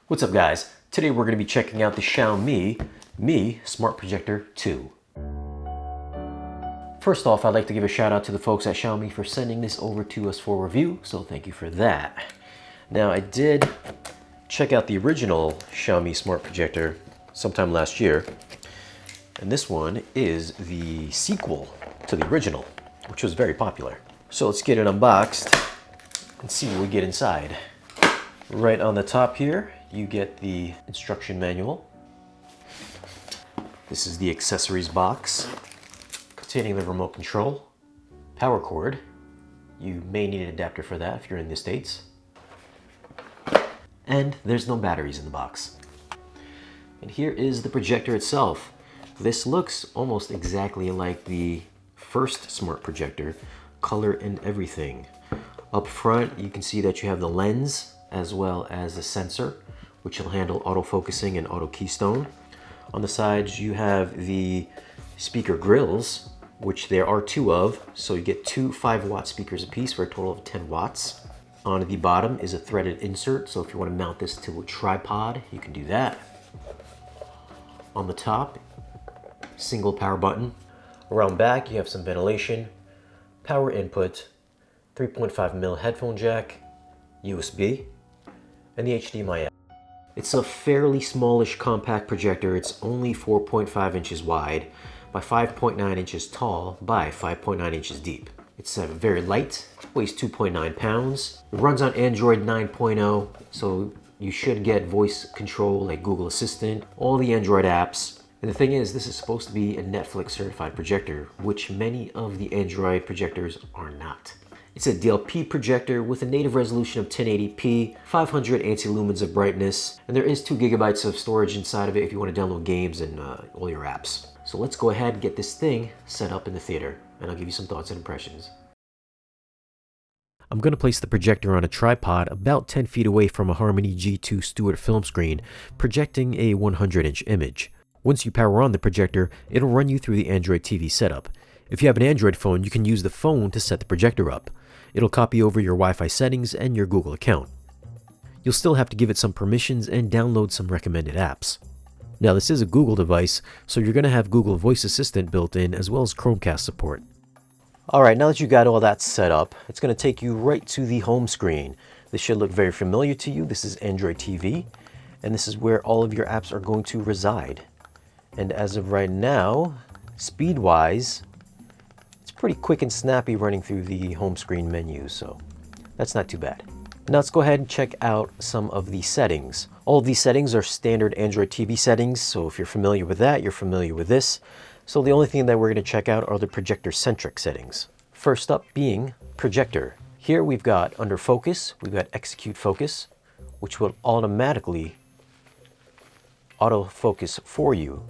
What's up guys? Today we're going to be checking out the Xiaomi Mi Smart Projector 2. First off, I'd like to give a shout out to the folks at Xiaomi for sending this over to us for review, so thank you for that. Now I did check out the original Xiaomi Smart Projector sometime last year, and this one is the sequel to the original, which was very popular. So let's get it unboxed and see what we get inside. Right on the top here, you get the instruction manual. This is the accessories box containing the remote control, power cord. You may need an adapter for that if you're in the States. And there's no batteries in the box. And here is the projector itself. This looks almost exactly like the first smart projector, color and everything. Up front, you can see that you have the lens as well as a sensor, which will handle autofocusing and auto keystone. On the sides, you have the speaker grills, which there are two of, so you get two 5-watt speakers apiece for a total of 10 watts. On the bottom is a threaded insert, so if you want to mount this to a tripod, you can do that. On the top, single power button. Around back, you have some ventilation, power input, 3.5mm headphone jack, USB, and the HDMI out. It's a fairly smallish compact projector. It's only 4.5 inches wide by 5.9 inches tall by 5.9 inches deep. It's very light, weighs 2.9 pounds. It runs on Android 9.0, so you should get voice control like Google Assistant, all the Android apps. And the thing is, this is supposed to be a Netflix certified projector, which many of the Android projectors are not. It's a DLP projector with a native resolution of 1080p, 500 anti-lumens of brightness, and there is 2 gigabytes of storage inside of it if you want to download games and all your apps. So let's go ahead and get this thing set up in the theater, and I'll give you some thoughts and impressions. I'm going to place the projector on a tripod about 10 feet away from a Harmony G2 Stewart film screen, projecting a 100-inch image. Once you power on the projector, it'll run you through the Android TV setup. If you have an Android phone, you can use the phone to set the projector up. It'll copy over your Wi-Fi settings and your Google account. You'll still have to give it some permissions and download some recommended apps. Now this is a Google device, so you're going to have Google Voice Assistant built in as well as Chromecast support. Alright, now that you got all that set up, it's going to take you right to the home screen. This should look very familiar to you. This is Android TV, and this is where all of your apps are going to reside. And as of right now, speed-wise, it's pretty quick and snappy running through the home screen menu, so that's not too bad. Now let's go ahead and check out some of the settings. All of these settings are standard Android TV settings, so if you're familiar with that, you're familiar with this. So the only thing that we're going to check out are the projector-centric settings. First up being projector. Here we've got under focus, we've got execute focus, which will automatically autofocus for you.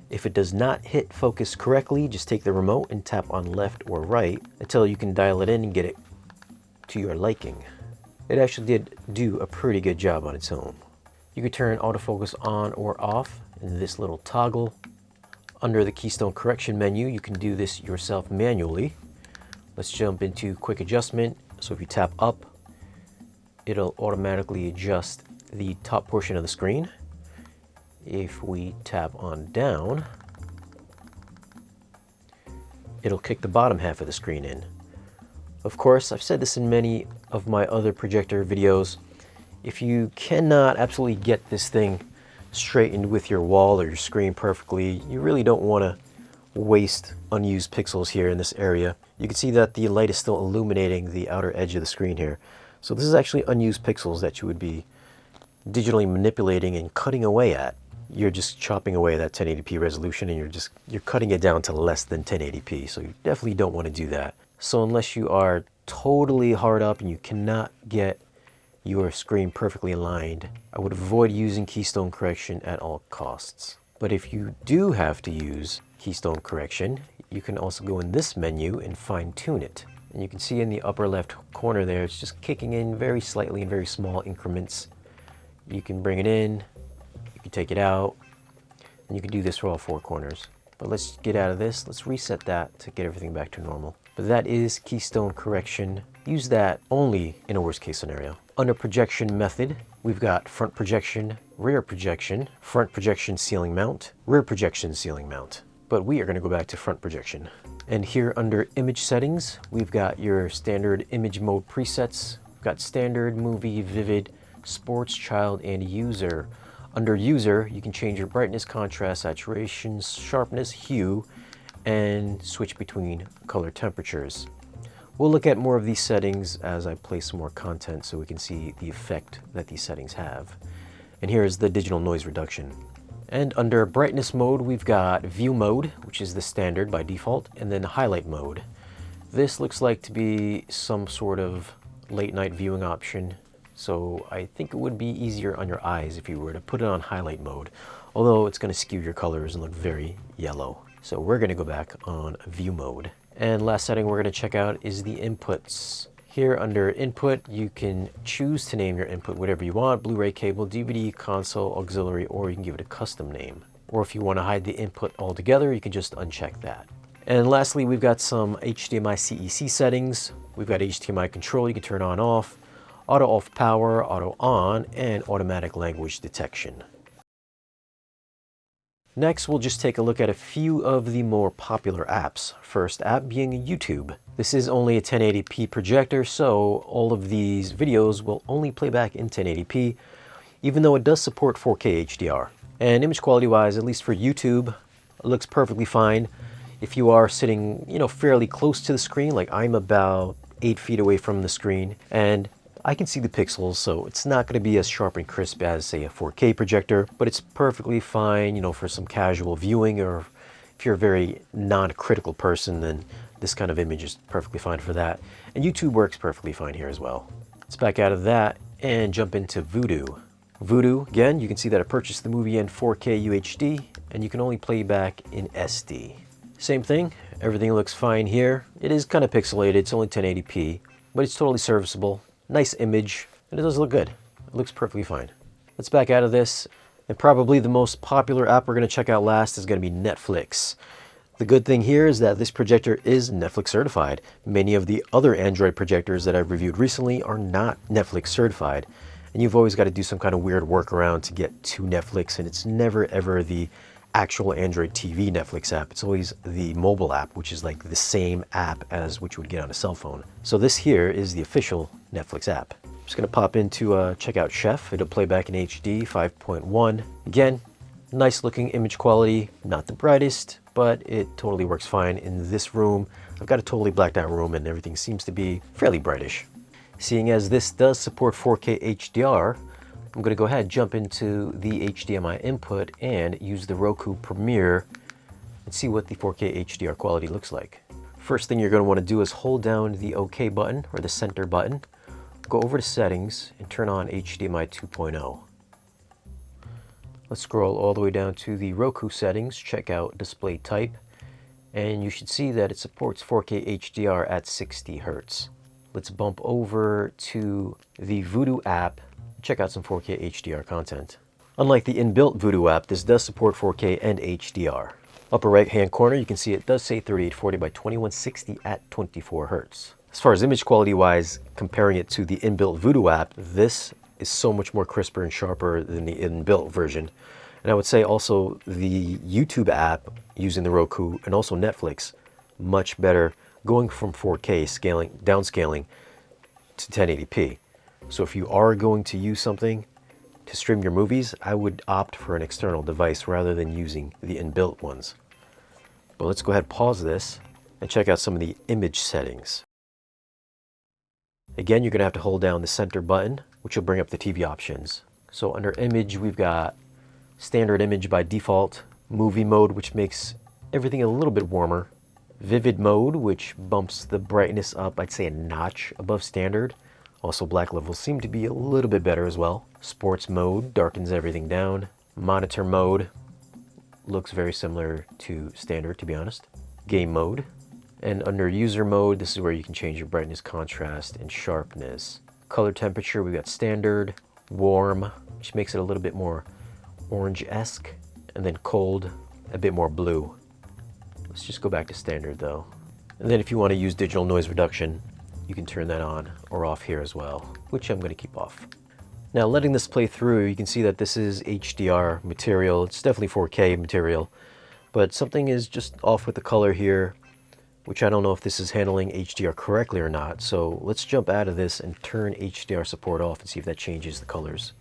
If it does not hit focus correctly, just take the remote and tap on left or right until you can dial it in and get it to your liking. It actually did do a pretty good job on its own. You can turn autofocus on or off in this little toggle. Under the keystone correction menu, you can do this yourself manually. Let's jump into quick adjustment. So if you tap up, it'll automatically adjust the top portion of the screen. If we tap on down, it'll kick the bottom half of the screen in. Of course, I've said this in many of my other projector videos. If you cannot absolutely get this thing straightened with your wall or your screen perfectly, you really don't want to waste unused pixels here in this area. You can see that the light is still illuminating the outer edge of the screen here. So this is actually unused pixels that you would be digitally manipulating and cutting away at. You're just chopping away that 1080p resolution and you're cutting it down to less than 1080p. So you definitely don't want to do that. So unless you are totally hard up and you cannot get your screen perfectly aligned, I would avoid using keystone correction at all costs. But if you do have to use keystone correction, you can also go in this menu and fine-tune it. And you can see in the upper left corner there, it's just kicking in very slightly in very small increments. You can bring it in, you can take it out, and you can do this for all 4 corners. But let's get out of this. Let's reset that to get everything back to normal. But that is keystone correction use that only in a worst case scenario. Under projection method, we've got front projection, front projection ceiling mount, rear projection ceiling mount. But we are going to go back to front projection. And here under image settings, we've got your standard image mode presets. We've got standard, movie, vivid, sports, child, and user. Under user, you can change your brightness, contrast, saturation, sharpness, hue, and switch between color temperatures. We'll look at more of these settings as I play some more content so we can see the effect that these settings have. And here is the digital noise reduction. And under brightness mode, we've got view mode, which is the standard by default, and then highlight mode. This looks like to be some sort of late night viewing option. So I think it would be easier on your eyes if you were to put it on highlight mode, although it's going to skew your colors and look very yellow. So we're going to go back on view mode. And last setting we're going to check out is the inputs. Here under input, you can choose to name your input whatever you want: Blu-ray, cable, DVD, console, auxiliary, or you can give it a custom name. Or if you want to hide the input altogether, you can just uncheck that. And lastly, we've got some HDMI CEC settings. We've got HDMI control, you can turn on off, auto off power, auto on, and automatic language detection. Next, we'll just take a look at a few of the more popular apps. First app being YouTube. This is only a 1080p projector, so all of these videos will only play back in 1080p, even though it does support 4K HDR. And image quality wise, at least for YouTube, it looks perfectly fine. If you are sitting, fairly close to the screen, like I'm about 8 feet away from the screen, and I can see the pixels, so it's not going to be as sharp and crisp as, say, a 4K projector, but it's perfectly fine, for some casual viewing, or if you're a very non-critical person, then this kind of image is perfectly fine for that. And YouTube works perfectly fine here as well. Let's back out of that and jump into Vudu. Vudu, again, you can see that I purchased the movie in 4K UHD, and you can only play back in SD. Same thing, everything looks fine here. It is kind of pixelated, it's only 1080p, but it's totally serviceable. Nice image, and it does look good. It looks perfectly fine. Let's back out of this, and probably the most popular app we're going to check out last is going to be Netflix. The good thing here is that this projector is Netflix certified. Many of the other Android projectors that I've reviewed recently are not Netflix certified, and you've always got to do some kind of weird workaround to get to Netflix, and it's never ever the actual Android TV Netflix app. It's always the mobile app, which is like the same app as what you would get on a cell phone. So this here is the official Netflix app. I'm just gonna pop into check out Chef. It'll play back in HD 5.1. Again, nice looking image quality, not the brightest, but it totally works fine in this room. I've got a totally blacked out room and everything seems to be fairly brightish. Seeing as this does support 4K HDR, I'm going to go ahead and jump into the HDMI input and use the Roku Premiere and see what the 4K HDR quality looks like. First thing you're going to want to do is hold down the OK button or the center button, go over to settings and turn on HDMI 2.0. Let's scroll all the way down to the Roku settings, check out display type, and you should see that it supports 4K HDR at 60 Hz. Let's bump over to the Vudu app, check out some 4K HDR content. Unlike the inbuilt Vudu app, this does support 4K and HDR. Upper right hand corner, you can see it does say 3840 by 2160 at 24 Hz. As far as image quality wise, comparing it to the inbuilt Vudu app, this is so much more crisper and sharper than the inbuilt version. And I would say also the YouTube app using the Roku and also Netflix, much better, going from 4K downscaling to 1080p. So if you are going to use something to stream your movies, I would opt for an external device rather than using the inbuilt ones. But let's go ahead and pause this and check out some of the image settings. Again, you're going to have to hold down the center button, which will bring up the TV options. So under image, we've got standard image by default, movie mode, which makes everything a little bit warmer, vivid mode, which bumps the brightness up, I'd say a notch above standard. Also, black levels seem to be a little bit better as well. Sports mode darkens everything down. Monitor mode looks very similar to standard, to be honest. Game mode. And under user mode, this is where you can change your brightness, contrast, and sharpness. Color temperature, we've got standard, warm, which makes it a little bit more orange-esque, and then cold, a bit more blue. Let's just go back to standard though. And then if you want to use digital noise reduction, you can turn that on or off here as well, which I'm going to keep off. Now letting this play through, you can see that this is HDR material. It's definitely 4K material, but something is just off with the color here, which I don't know if this is handling HDR correctly or not. So let's jump out of this and turn HDR support off and see if that changes the colors.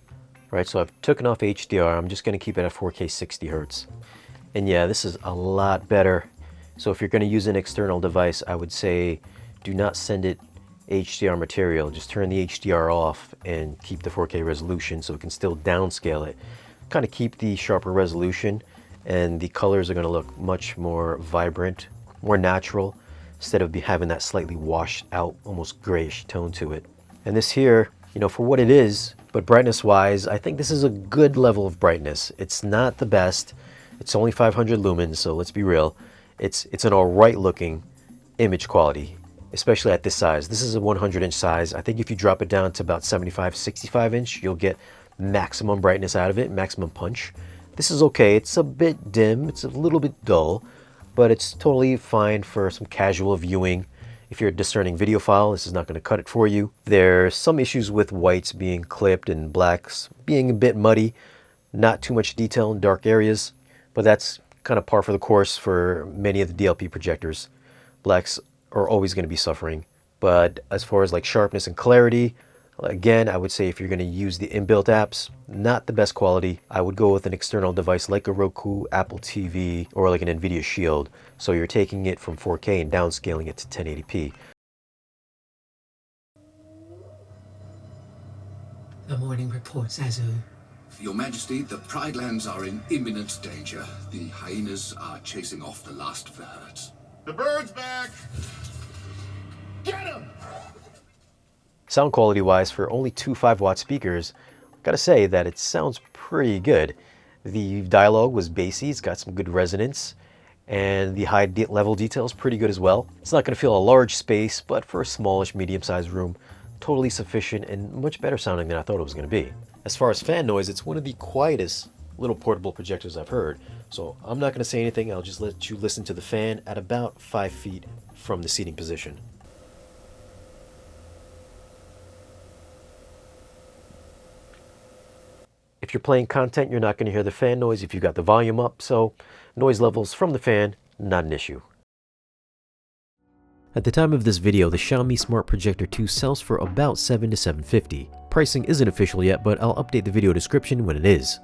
All right, so I've taken off HDR. I'm just going to keep it at 4K 60 Hertz. And yeah, this is a lot better. So if you're going to use an external device, I would say do not send it HDR material. Just turn the HDR off and keep the 4K resolution so it can still downscale it. Kind of keep the sharper resolution, and the colors are going to look much more vibrant, more natural, instead of having that slightly washed out, almost grayish tone to it. And this here, you know, for what it is, but brightness wise, I think this is a good level of brightness. It's not the best. It's only 500 lumens, so let's be real. It's an alright looking image quality, especially at this size. This is a 100-inch size. I think if you drop it down to about 75, 65 inch, you'll get maximum brightness out of it, maximum punch. This is okay. It's a bit dim. It's a little bit dull, but it's totally fine for some casual viewing. If you're a discerning videophile, this is not going to cut it for you. There's some issues with whites being clipped and blacks being a bit muddy. Not too much detail in dark areas, but that's kind of par for the course for many of the DLP projectors. Blacks are always going to be suffering. But as far as like sharpness and clarity, again, I would say if you're going to use the inbuilt apps, not the best quality. I would go with an external device like a Roku, Apple TV, or like an NVIDIA Shield. So you're taking it from 4K and downscaling it to 1080p. The morning report, Zazu. Your Majesty, the Pride Lands are in imminent danger. The hyenas are chasing off the last of the herds. The bird's back! Get him! Sound quality wise, for only two 5-watt speakers, gotta say that it sounds pretty good. The dialogue was bassy, it's got some good resonance, and the high level detail is pretty good as well. It's not gonna fill a large space, but for a smallish, medium-sized room, totally sufficient and much better sounding than I thought it was gonna be. As far as fan noise, it's one of the quietest little portable projectors I've heard, so I'm not gonna say anything. I'll just let you listen to the fan at about 5 feet from the seating position. If you're playing content, you're not going to hear the fan noise if you got the volume up, so noise levels from the fan, not an issue. At the time of this video, the Xiaomi Smart Projector 2 sells for about $7 to $750. Pricing isn't official yet, but I'll update the video description when it is.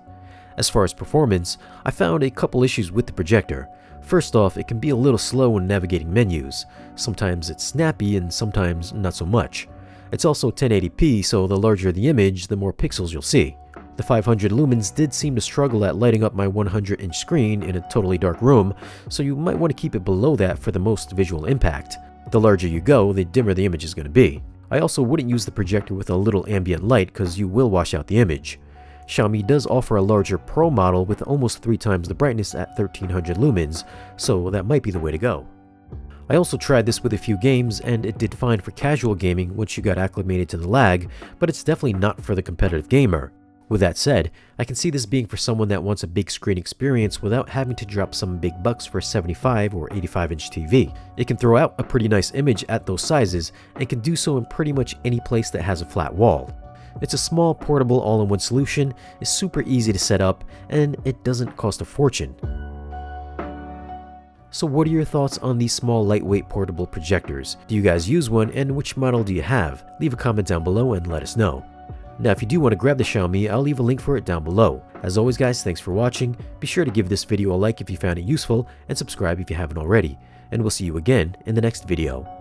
As far as performance, I found a couple issues with the projector. First off, it can be a little slow when navigating menus. Sometimes it's snappy and sometimes not so much. It's also 1080p, so the larger the image, the more pixels you'll see. The 500 lumens did seem to struggle at lighting up my 100-inch screen in a totally dark room, so you might want to keep it below that for the most visual impact. The larger you go, the dimmer the image is going to be. I also wouldn't use the projector with a little ambient light because you will wash out the image. Xiaomi does offer a larger Pro model with almost 3 times the brightness at 1300 lumens, so that might be the way to go. I also tried this with a few games and it did fine for casual gaming once you got acclimated to the lag, but it's definitely not for the competitive gamer. With that said, I can see this being for someone that wants a big screen experience without having to drop some big bucks for a 75 or 85-inch TV. It can throw out a pretty nice image at those sizes and can do so in pretty much any place that has a flat wall. It's a small, portable, all-in-one solution, is super easy to set up, and it doesn't cost a fortune. So what are your thoughts on these small, lightweight, portable projectors? Do you guys use one, and which model do you have? Leave a comment down below and let us know. Now, if you do want to grab the Xiaomi, I'll leave a link for it down below. As always guys, thanks for watching. Be sure to give this video a like if you found it useful, and subscribe if you haven't already. And we'll see you again in the next video.